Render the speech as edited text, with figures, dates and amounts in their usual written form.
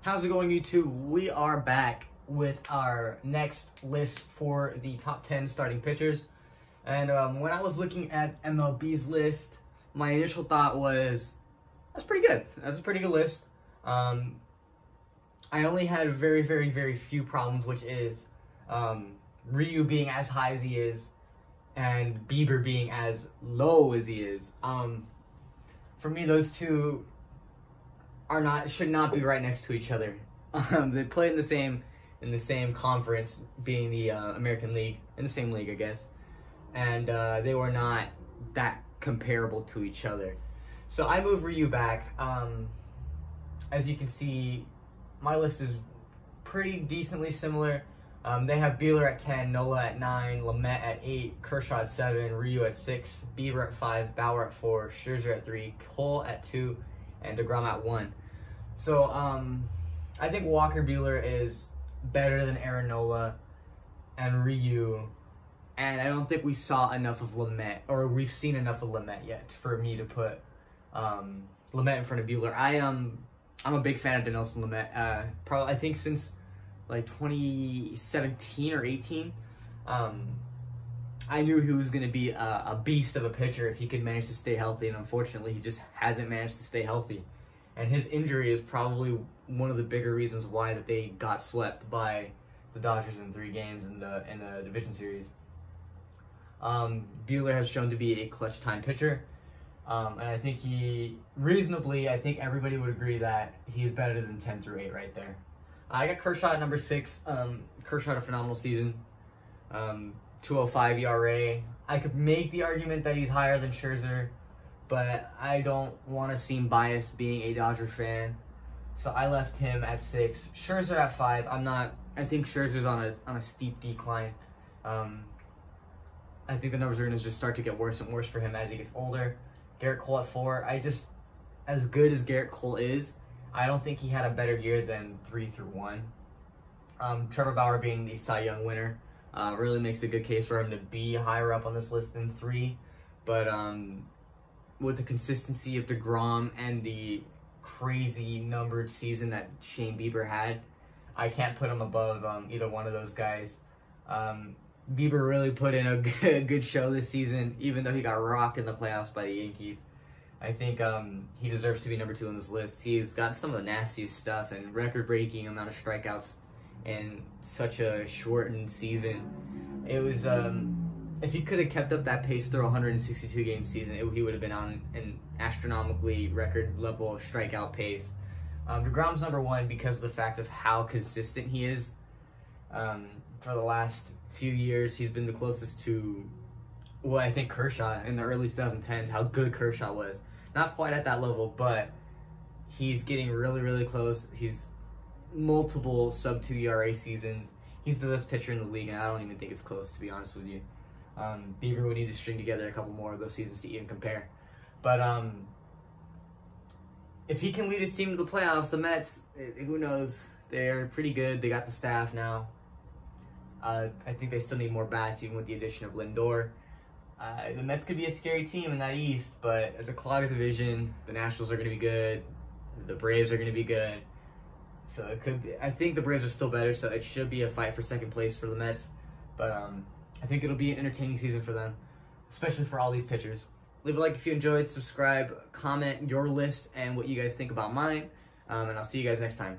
How's it going, YouTube? We are back with our next list for the top 10 starting pitchers. And when I was looking at MLB's list, my initial thought was, that's pretty good. That's a pretty good list. I only had very few problems, which is Ryu being as high as he is and Bieber being as low as he is. For me, those two should not be right next to each other. They play in the same conference, being the American League, in the same league, I guess, and they were not that comparable to each other. So I moved Ryu back. As you can see, my list is pretty decently similar. They have Buehler at 10, Nola at 9, Lamet at 8, Kershaw at 7, Ryu at 6, Bieber at 5, Bauer at 4, Scherzer at 3, Cole at 2, and DeGrom at 1. So I think Walker Buehler is better than Aaron Nola and Ryu, and I don't think we saw enough of Lamet, or we've seen enough of Lamet yet for me to put Lamet in front of Buehler. I'm a big fan of Dinelson Lamet. Probably I think since like 2017 or 18. I knew he was going to be a beast of a pitcher if he could manage to stay healthy, and unfortunately he just hasn't managed to stay healthy. And his injury is probably one of the bigger reasons why that they got swept by the Dodgers in 3 games in the division series. Buehler has shown to be a clutch time pitcher, and I think I think everybody would agree that he's better than 10 through 8 right there. I got Kershaw at number 6. Kershaw had a phenomenal season. 2.05 ERA. I could make the argument that he's higher than Scherzer, but I don't want to seem biased being a Dodger fan, so I left him at 6. Scherzer at 5. I think Scherzer's on a steep decline. I think the numbers are going to just start to get worse and worse for him as he gets older. Gerrit Cole at 4. As good as Gerrit Cole is, I don't think he had a better year than 3 through 1. Trevor Bauer being the Cy Young winner really makes a good case for him to be higher up on this list than 3. But with the consistency of DeGrom and the crazy numbered season that Shane Bieber had, I can't put him above either one of those guys. Bieber really put in a good show this season, even though he got rocked in the playoffs by the Yankees. I think he deserves to be number 2 on this list. He's got some of the nastiest stuff and record-breaking amount of strikeouts in such a shortened season. It was, if he could have kept up that pace through a 162-game season, he would have been on an astronomically record-level strikeout pace. DeGrom's number 1 because of the fact of how consistent he is. For the last few years, he's been the closest to what I think Kershaw in the early 2010s, how good Kershaw was. Not quite at that level, but he's getting really close. He's multiple sub-2 ERA seasons. He's the best pitcher in the league, and I don't even think it's close, to be honest with you. Bieber would need to string together a couple more of those seasons to even compare. But if he can lead his team to the playoffs, the Mets, who knows? They're pretty good. They got the staff now. I think they still need more bats, even with the addition of Lindor. The Mets could be a scary team in that East, but it's a clogged division. The Nationals are going to be good. The Braves are going to be good. So it could be. I think the Braves are still better, so it should be a fight for second place for the Mets. But I think it'll be an entertaining season for them, especially for all these pitchers. Leave a like if you enjoyed, subscribe, comment your list and what you guys think about mine, and I'll see you guys next time.